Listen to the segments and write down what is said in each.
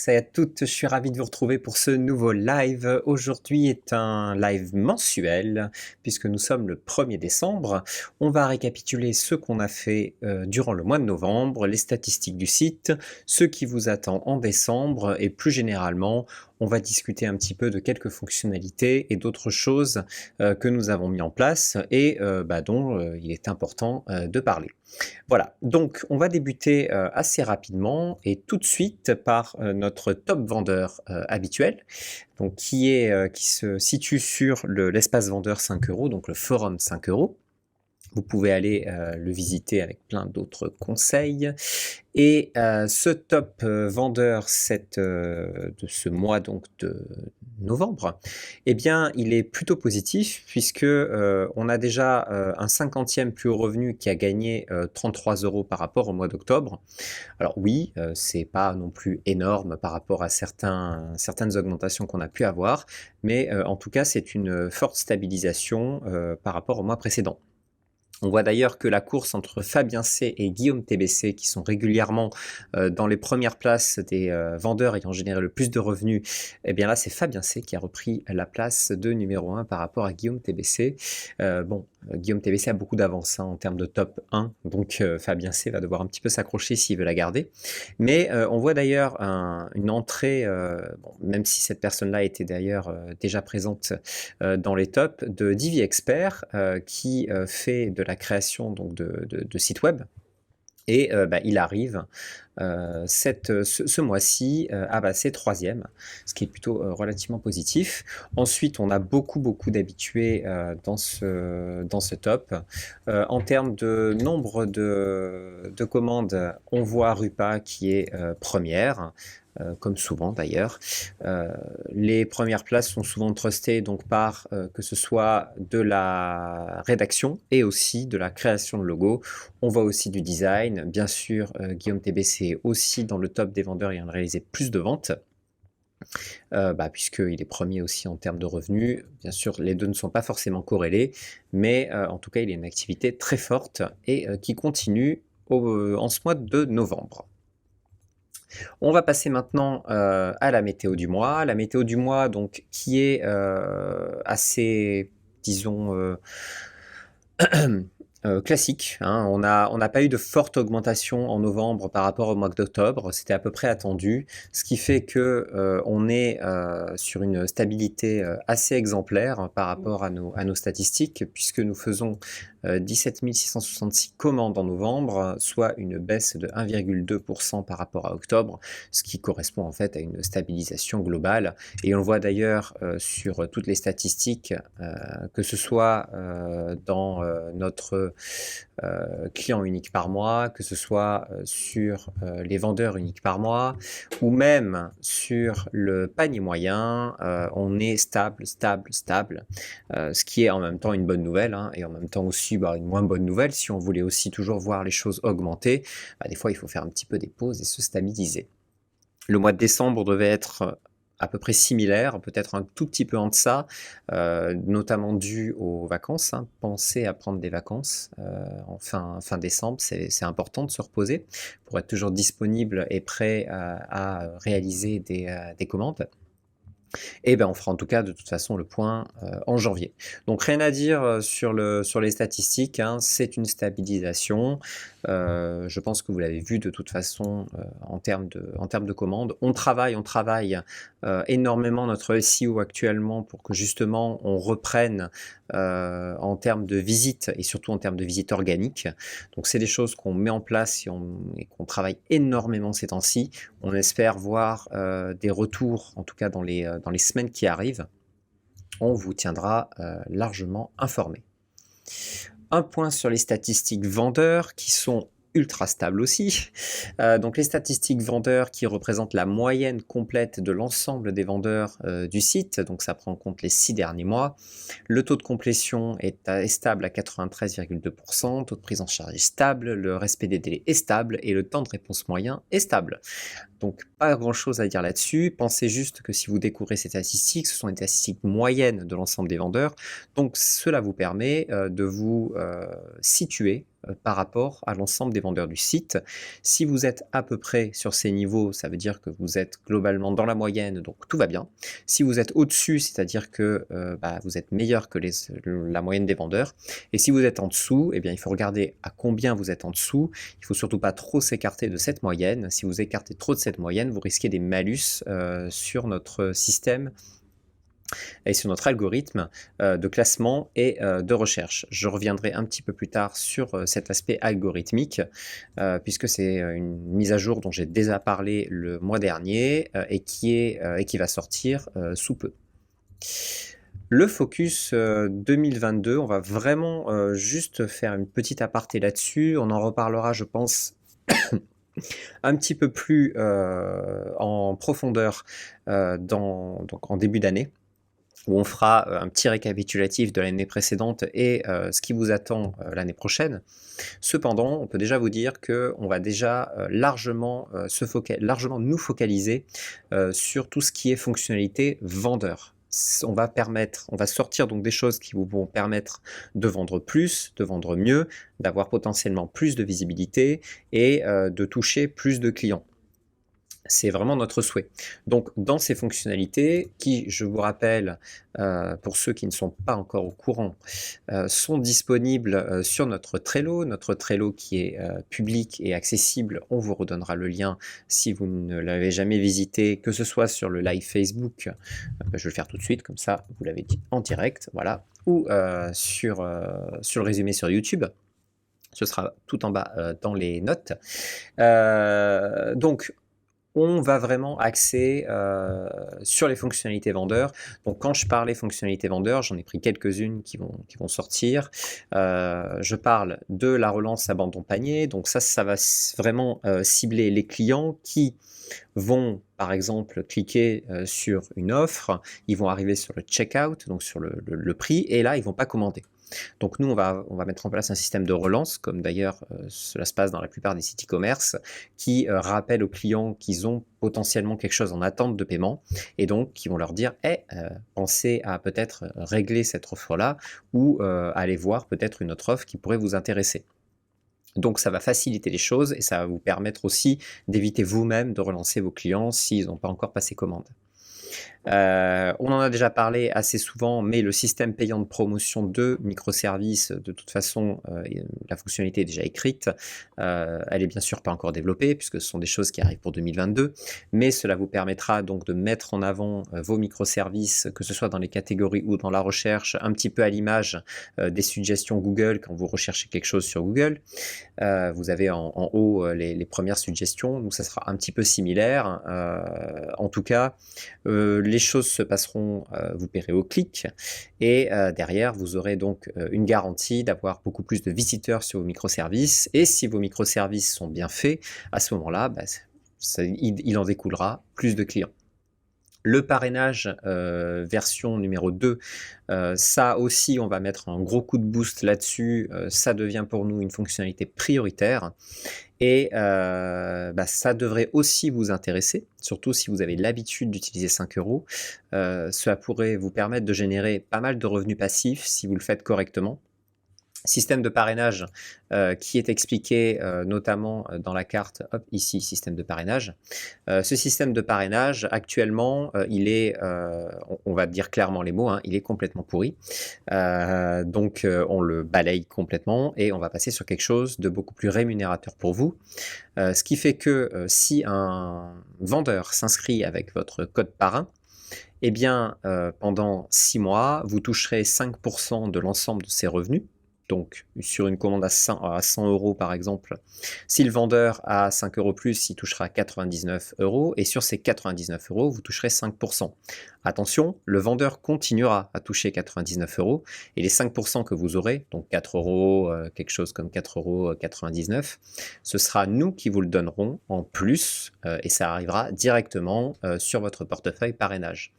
tous et à toutes, je suis ravi de vous retrouver pour ce nouveau live. Aujourd'hui est un live mensuel puisque nous sommes le 1er décembre. On va récapituler ce qu'on a fait durant le mois de novembre, les statistiques du site, ce qui vous attend en décembre et plus généralement, on va discuter un petit peu de quelques fonctionnalités et d'autres choses que nous avons mis en place et dont il est important de parler. Voilà, donc on va débuter assez rapidement et tout de suite par notre top vendeur habituel, donc qui se situe sur l'espace vendeur 5 €, donc le forum 5 €. Vous pouvez aller le visiter avec plein d'autres conseils. Et ce top vendeur de ce mois donc de novembre, eh bien, il est plutôt positif puisque on a déjà un 50e plus haut revenu qui a gagné 33 € par rapport au mois d'octobre. Alors oui, c'est pas non plus énorme par rapport à certaines augmentations qu'on a pu avoir, mais en tout cas, c'est une forte stabilisation par rapport au mois précédent. On voit d'ailleurs que la course entre Fabien C et Guillaume TBC, qui sont régulièrement dans les premières places des vendeurs ayant généré le plus de revenus, eh bien là c'est Fabien C qui a repris la place de numéro 1 par rapport à Guillaume TBC. Guillaume TBC a beaucoup d'avance en termes de top 1, donc Fabien C va devoir un petit peu s'accrocher s'il veut la garder. Mais on voit d'ailleurs une entrée, même si cette personne-là était d'ailleurs déjà présente dans les tops, de Divi Expert qui fait de la création donc de sites web. Et il arrive ce mois-ci à passer 3e, ce qui est plutôt relativement positif. Ensuite, on a beaucoup d'habitués dans ce top. En termes de nombre de commandes, on voit Rupa qui est première. Comme souvent d'ailleurs. Les premières places sont souvent trustées donc par que ce soit de la rédaction et aussi de la création de logos. On voit aussi du design. Bien sûr, Guillaume TBC est aussi dans le top des vendeurs ayant réalisé plus de ventes. Puisqu'il est premier aussi en termes de revenus. Bien sûr, les deux ne sont pas forcément corrélés, mais en tout cas, il a une activité très forte et qui continue en ce mois de novembre. On va passer maintenant à la météo du mois. La météo du mois, donc, qui est assez, disons, classique, hein. On n'a pas eu de forte augmentation en novembre par rapport au mois d'octobre, c'était à peu près attendu, ce qui fait que on est sur une stabilité assez exemplaire par rapport à nos statistiques, puisque nous faisons 17 666 commandes en novembre, soit une baisse de 1,2% par rapport à octobre, ce qui correspond en fait à une stabilisation globale. Et on le voit d'ailleurs sur toutes les statistiques, que ce soit dans notre client unique par mois, que ce soit sur les vendeurs uniques par mois, ou même sur le panier moyen, on est stable, ce qui est en même temps une bonne nouvelle, hein, et en même temps aussi une moins bonne nouvelle. Si on voulait aussi toujours voir les choses augmenter, des fois il faut faire un petit peu des pauses et se stabiliser. Le mois de décembre devait être à peu près similaire, peut-être un tout petit peu en deçà, notamment dû aux vacances, hein. Pensez à prendre des vacances en fin décembre, c'est important de se reposer pour être toujours disponible et prêt à réaliser des commandes. Et on fera en tout cas de toute façon le point en janvier. Donc rien à dire sur les statistiques, hein, c'est une stabilisation. Je pense que vous l'avez vu de toute façon en termes de commandes. On travaille énormément notre SEO actuellement pour que justement on reprenne en termes de visites et surtout en termes de visites organiques. Donc c'est des choses qu'on met en place et qu'on travaille énormément ces temps-ci. On espère voir des retours, en tout cas dans les semaines qui arrivent. On vous tiendra largement informé. Un point sur les statistiques vendeurs qui sont ultra stables aussi. Donc les statistiques vendeurs qui représentent la moyenne complète de l'ensemble des vendeurs du site, donc ça prend en compte les 6 derniers mois. Le taux de complétion est stable à 93,2%, taux de prise en charge est stable, le respect des délais est stable et le temps de réponse moyen est stable. Donc pas grand chose à dire là-dessus, pensez juste que si vous découvrez ces statistiques, ce sont des statistiques moyennes de l'ensemble des vendeurs, donc cela vous permet de vous situer par rapport à l'ensemble des vendeurs du site. Si vous êtes à peu près sur ces niveaux, ça veut dire que vous êtes globalement dans la moyenne, donc tout va bien. Si vous êtes au-dessus, c'est-à-dire que vous êtes meilleur que la moyenne des vendeurs. Et si vous êtes en dessous, eh bien, il faut regarder à combien vous êtes en dessous. Il ne faut surtout pas trop s'écarter de cette moyenne. Si vous écartez trop de cette moyenne, vous risquez des malus sur notre système et sur notre algorithme de classement et de recherche. Je reviendrai un petit peu plus tard sur cet aspect algorithmique, puisque c'est une mise à jour dont j'ai déjà parlé le mois dernier et qui va sortir sous peu. Le focus 2022, on va vraiment juste faire une petite aparté là-dessus. On en reparlera, je pense, un petit peu plus en profondeur donc en début d'année, où on fera un petit récapitulatif de l'année précédente et ce qui vous attend l'année prochaine. Cependant, on peut déjà vous dire qu'on va déjà largement nous focaliser sur tout ce qui est fonctionnalité vendeur. On va sortir donc des choses qui vous vont permettre de vendre plus, de vendre mieux, d'avoir potentiellement plus de visibilité et de toucher plus de clients. C'est vraiment notre souhait. Donc, dans ces fonctionnalités, qui, je vous rappelle, pour ceux qui ne sont pas encore au courant, sont disponibles sur notre Trello qui est public et accessible. On vous redonnera le lien si vous ne l'avez jamais visité, que ce soit sur le live Facebook, je vais le faire tout de suite, comme ça, vous l'avez dit en direct, voilà, ou sur le résumé sur YouTube. Ce sera tout en bas dans les notes. Donc, on va vraiment axer sur les fonctionnalités vendeurs. Donc quand je parlais fonctionnalités vendeurs, j'en ai pris quelques-unes qui vont sortir. Je parle de la relance abandon panier. Donc ça va vraiment cibler les clients qui vont par exemple cliquer sur une offre, ils vont arriver sur le checkout, donc sur le prix, et là ils ne vont pas commander. Donc nous, on va mettre en place un système de relance, comme d'ailleurs cela se passe dans la plupart des sites e-commerce, qui rappelle aux clients qu'ils ont potentiellement quelque chose en attente de paiement, et donc qui vont leur dire pensez à peut-être régler cette offre-là, ou aller voir peut-être une autre offre qui pourrait vous intéresser. Donc ça va faciliter les choses, et ça va vous permettre aussi d'éviter vous-même de relancer vos clients s'ils n'ont pas encore passé commande. On en a déjà parlé assez souvent, mais le système payant de promotion de microservices, de toute façon, la fonctionnalité est déjà écrite. Elle est bien sûr pas encore développée, puisque ce sont des choses qui arrivent pour 2022, mais cela vous permettra donc de mettre en avant vos microservices, que ce soit dans les catégories ou dans la recherche, un petit peu à l'image des suggestions Google quand vous recherchez quelque chose sur Google. Vous avez en haut les premières suggestions, donc ça sera un petit peu similaire. En tout cas, les choses se passeront, vous paierez au clic, et derrière vous aurez donc une garantie d'avoir beaucoup plus de visiteurs sur vos microservices, et si vos microservices sont bien faits, à ce moment-là, il en découlera plus de clients. Le parrainage version numéro 2, ça aussi on va mettre un gros coup de boost là-dessus, ça devient pour nous une fonctionnalité prioritaire, et ça devrait aussi vous intéresser, surtout si vous avez l'habitude d'utiliser 5 €. Cela pourrait vous permettre de générer pas mal de revenus passifs si vous le faites correctement. Système de parrainage qui est expliqué notamment dans la carte, hop, ici, système de parrainage. Ce système de parrainage, actuellement, il est, on va dire clairement les mots, il est complètement pourri. Donc, on le balaye complètement et on va passer sur quelque chose de beaucoup plus rémunérateur pour vous. Ce qui fait que si un vendeur s'inscrit avec votre code parrain, eh bien, pendant 6 mois, vous toucherez 5% de l'ensemble de ses revenus. Donc, sur une commande à 100 € par exemple, si le vendeur a 5 € plus, il touchera 99 €, et sur ces 99 €, vous toucherez 5%. Attention, le vendeur continuera à toucher 99 €, et les 5% que vous aurez, donc 4 €, quelque chose comme 4,99 €, ce sera nous qui vous le donnerons en plus, et ça arrivera directement sur votre portefeuille parrainage.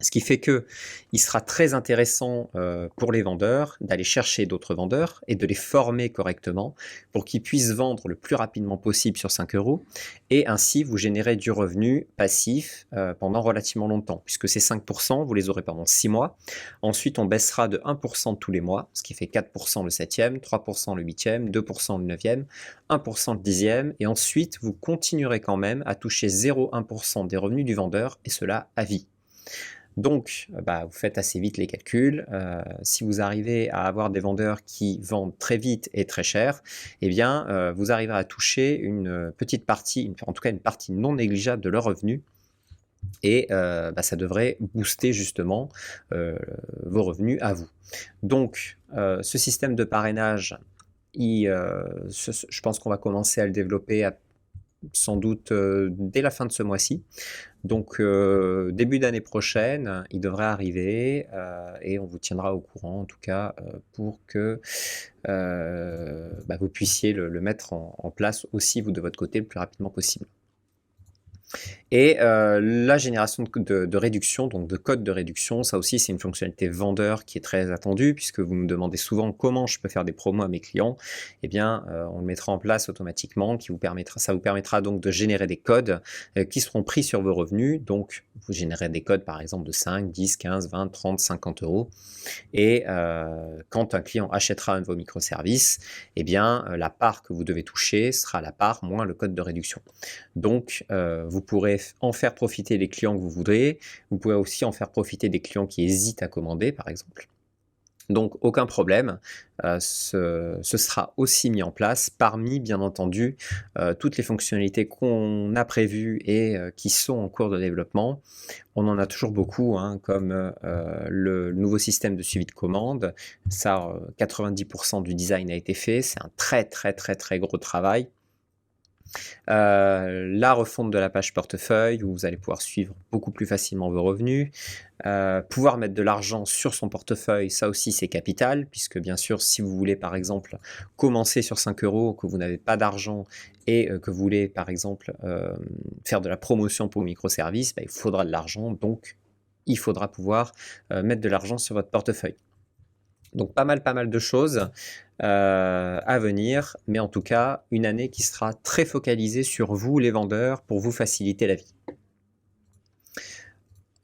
Ce qui fait que il sera très intéressant pour les vendeurs d'aller chercher d'autres vendeurs et de les former correctement pour qu'ils puissent vendre le plus rapidement possible sur 5 euros et ainsi vous générez du revenu passif pendant relativement longtemps puisque ces 5%, vous les aurez pendant 6 mois. Ensuite, on baissera de 1% tous les mois, ce qui fait 4% le 7e, 3% le 8e, 2% le 9e, 1% le 10e et ensuite vous continuerez quand même à toucher 0,1% des revenus du vendeur et cela à vie. Donc, vous faites assez vite les calculs. Si vous arrivez à avoir des vendeurs qui vendent très vite et très cher, eh bien, vous arriverez à toucher une petite partie, en tout cas une partie non négligeable de leurs revenus. Et ça devrait booster justement vos revenus à vous. Donc, ce système de parrainage, je pense qu'on va commencer à le développer sans doute dès la fin de ce mois-ci. Donc début d'année prochaine, il devrait arriver et on vous tiendra au courant en tout cas pour que vous puissiez le mettre en place aussi vous de votre côté le plus rapidement possible. Et la génération de réduction, donc de code de réduction, ça aussi c'est une fonctionnalité vendeur qui est très attendue puisque vous me demandez souvent comment je peux faire des promos à mes clients. Eh bien, on le mettra en place automatiquement, ça vous permettra donc de générer des codes qui seront pris sur vos revenus. Donc, vous générez des codes par exemple de 5, 10, 15, 20, 30, 50 euros. Et quand un client achètera un de vos microservices, eh bien, la part que vous devez toucher sera la part moins le code de réduction. Donc, vous pourrez en faire profiter les clients que vous voudrez. Vous pouvez aussi en faire profiter des clients qui hésitent à commander, par exemple. Donc, aucun problème. Ce sera aussi mis en place parmi, bien entendu, toutes les fonctionnalités qu'on a prévues et qui sont en cours de développement. On en a toujours beaucoup, comme le nouveau système de suivi de commande. Ça, 90% du design a été fait. C'est un très, très, très, très gros travail. La refonte de la page portefeuille où vous allez pouvoir suivre beaucoup plus facilement vos revenus, pouvoir mettre de l'argent sur son portefeuille, ça aussi c'est capital puisque bien sûr si vous voulez par exemple commencer sur 5 euros, que vous n'avez pas d'argent et que vous voulez par exemple faire de la promotion pour microservices, il faudra de l'argent, donc il faudra pouvoir mettre de l'argent sur votre portefeuille. Donc pas mal de choses à venir, mais en tout cas une année qui sera très focalisée sur vous les vendeurs pour vous faciliter la vie.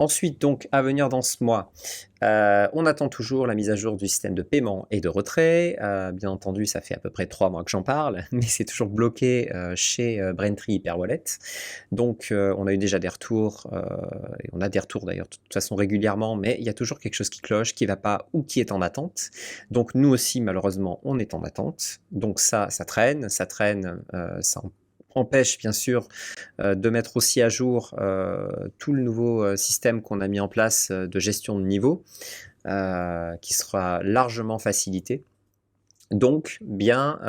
Ensuite, donc, à venir dans ce mois, on attend toujours la mise à jour du système de paiement et de retrait. Bien entendu, ça fait à peu près 3 mois que j'en parle, mais c'est toujours bloqué chez Braintree Hyperwallet. Donc, on a eu déjà des retours, et on a des retours d'ailleurs de toute façon régulièrement, mais il y a toujours quelque chose qui cloche, qui ne va pas ou qui est en attente. Donc, nous aussi, malheureusement, on est en attente. Donc ça traîne, ça empêche bien sûr de mettre aussi à jour tout le nouveau système qu'on a mis en place de gestion de niveau qui sera largement facilité. Donc bien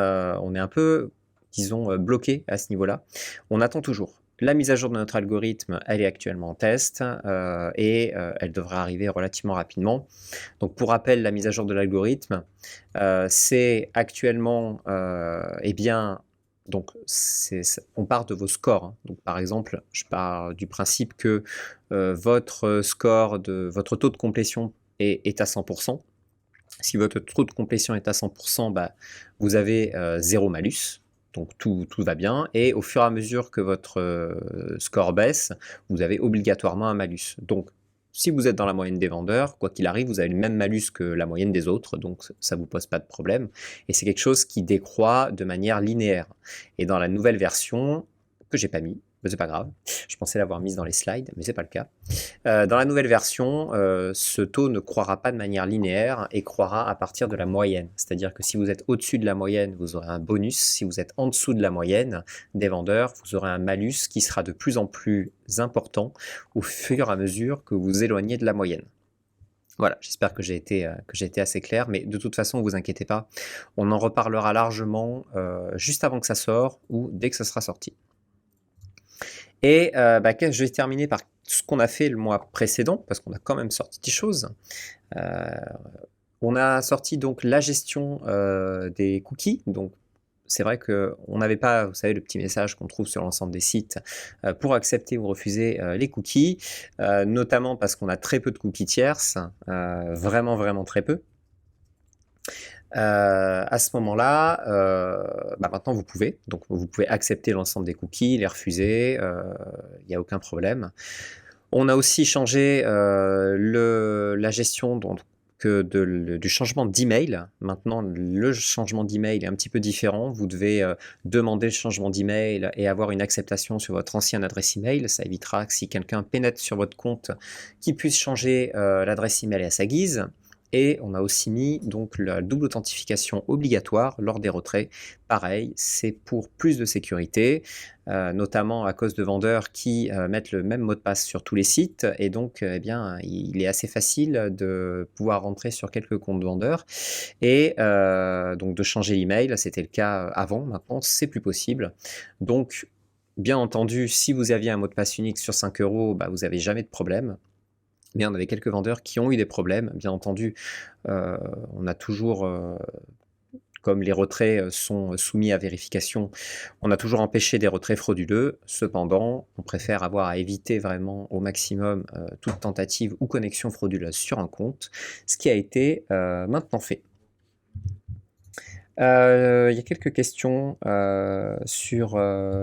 on est un peu disons bloqué à ce niveau-là. On attend toujours. La mise à jour de notre algorithme, elle est actuellement en test et elle devrait arriver relativement rapidement. Donc pour rappel, la mise à jour de l'algorithme, c'est actuellement donc on part de vos scores. Donc par exemple, je pars du principe que votre score votre taux de complétion est à 100%. Si votre taux de complétion est à 100%, vous avez 0 malus. Donc tout va bien. Et au fur et à mesure que votre score baisse, vous avez obligatoirement un malus. Donc si vous êtes dans la moyenne des vendeurs, quoi qu'il arrive, vous avez le même malus que la moyenne des autres, donc ça ne vous pose pas de problème. Et c'est quelque chose qui décroît de manière linéaire. Et dans la nouvelle version, que j'ai pas mis, mais c'est pas grave, je pensais l'avoir mise dans les slides, mais c'est pas le cas. Dans la nouvelle version, ce taux ne croîtra pas de manière linéaire et croîtra à partir de la moyenne. C'est-à-dire que si vous êtes au-dessus de la moyenne, vous aurez un bonus. Si vous êtes en dessous de la moyenne des vendeurs, vous aurez un malus qui sera de plus en plus important au fur et à mesure que vous vous éloignez de la moyenne. Voilà, j'espère que j'ai été assez clair, mais de toute façon, ne vous inquiétez pas, on en reparlera largement juste avant que ça sorte ou dès que ça sera sorti. Et je vais terminer par ce qu'on a fait le mois précédent, parce qu'on a quand même sorti des choses. On a sorti donc la gestion des cookies, donc c'est vrai qu'on n'avait pas, vous savez, le petit message qu'on trouve sur l'ensemble des sites pour accepter ou refuser les cookies, notamment parce qu'on a très peu de cookies tierces, vraiment, vraiment très peu. À ce moment-là, maintenant vous pouvez. Donc vous pouvez accepter l'ensemble des cookies, les refuser, il n'y a aucun problème. On a aussi changé la gestion du changement d'email. Maintenant, le changement d'email est un petit peu différent. Vous devez demander le changement d'email et avoir une acceptation sur votre ancienne adresse email. Ça évitera que si quelqu'un pénètre sur votre compte, qu'il puisse changer l'adresse email à sa guise. Et on a aussi mis donc la double authentification obligatoire lors des retraits. Pareil, c'est pour plus de sécurité, notamment à cause de vendeurs qui mettent le même mot de passe sur tous les sites. Et donc, il est assez facile de pouvoir rentrer sur quelques comptes vendeurs. Et donc de changer l'email, c'était le cas avant, maintenant c'est plus possible. Donc, bien entendu, si vous aviez un mot de passe unique sur 5 €, vous n'avez jamais de problème. Mais on avait quelques vendeurs qui ont eu des problèmes. Bien entendu, on a toujours, comme les retraits sont soumis à vérification, on a toujours empêché des retraits frauduleux. Cependant, on préfère avoir à éviter vraiment au maximum toute tentative ou connexion frauduleuse sur un compte, ce qui a été maintenant fait. Il y a quelques questions sur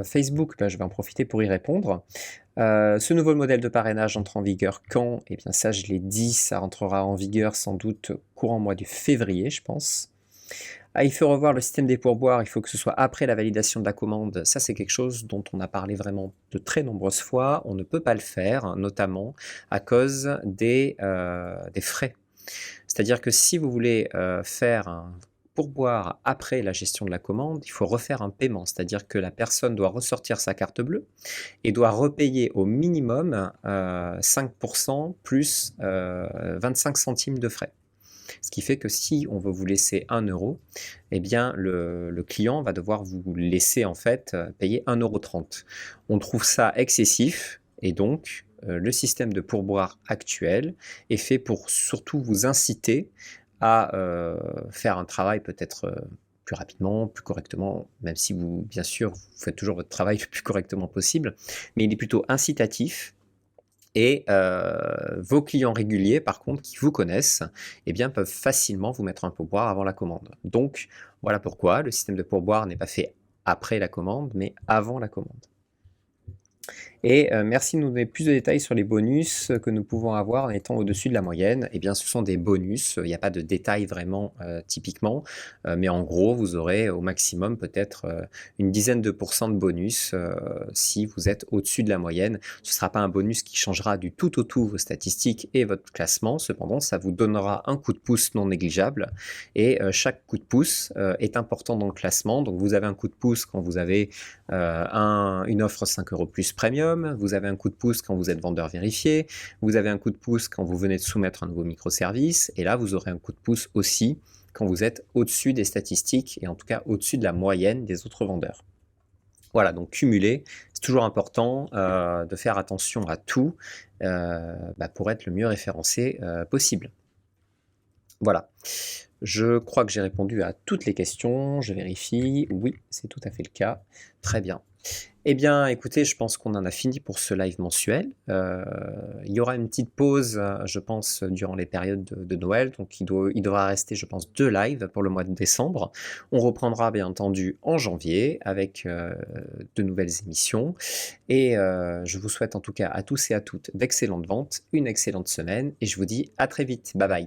Facebook, je vais en profiter pour y répondre. Ce nouveau modèle de parrainage entre en vigueur quand? Eh bien ça, je l'ai dit, ça rentrera en vigueur sans doute courant mois de février, je pense. Ah, il faut revoir le système des pourboires, il faut que ce soit après la validation de la commande. Ça, c'est quelque chose dont on a parlé vraiment de très nombreuses fois. On ne peut pas le faire, notamment à cause des frais. C'est-à-dire que si vous voulez faire un pourboire après la gestion de la commande, il faut refaire un paiement. C'est-à-dire que la personne doit ressortir sa carte bleue et doit repayer au minimum 5% plus 25 centimes de frais. Ce qui fait que si on veut vous laisser 1 €, eh bien le client va devoir vous laisser en fait payer 1,30 €. On trouve ça excessif et donc le système de pourboire actuel est fait pour surtout vous inciter à faire un travail peut-être plus rapidement, plus correctement, même si vous, bien sûr, vous faites toujours votre travail le plus correctement possible, mais il est plutôt incitatif. Et vos clients réguliers, par contre, qui vous connaissent, eh bien, peuvent facilement vous mettre un pourboire avant la commande. Donc, voilà pourquoi le système de pourboire n'est pas fait après la commande, mais avant la commande. Et merci de nous donner plus de détails sur les bonus que nous pouvons avoir en étant au-dessus de la moyenne. Eh bien, ce sont des bonus, il n'y a pas de détails vraiment typiquement, mais en gros, vous aurez au maximum peut-être une dizaine de pourcents de bonus si vous êtes au-dessus de la moyenne. Ce ne sera pas un bonus qui changera du tout au tout vos statistiques et votre classement, cependant, ça vous donnera un coup de pouce non négligeable et chaque coup de pouce est important dans le classement. Donc, vous avez un coup de pouce quand vous avez une offre 5 € plus premium, vous avez un coup de pouce quand vous êtes vendeur vérifié, vous avez un coup de pouce quand vous venez de soumettre un nouveau microservice, et là vous aurez un coup de pouce aussi quand vous êtes au-dessus des statistiques, et en tout cas au-dessus de la moyenne des autres vendeurs. Voilà, donc cumuler, c'est toujours important de faire attention à tout pour être le mieux référencé possible. Voilà. Je crois que j'ai répondu à toutes les questions. Je vérifie. Oui, c'est tout à fait le cas. Très bien. Eh bien, écoutez, je pense qu'on en a fini pour ce live mensuel. Il y aura une petite pause, je pense, durant les périodes de Noël. Donc, il devra rester, je pense, 2 lives pour le mois de décembre. On reprendra, bien entendu, en janvier avec de nouvelles émissions. Et je vous souhaite en tout cas à tous et à toutes d'excellentes ventes, une excellente semaine. Et je vous dis à très vite. Bye bye.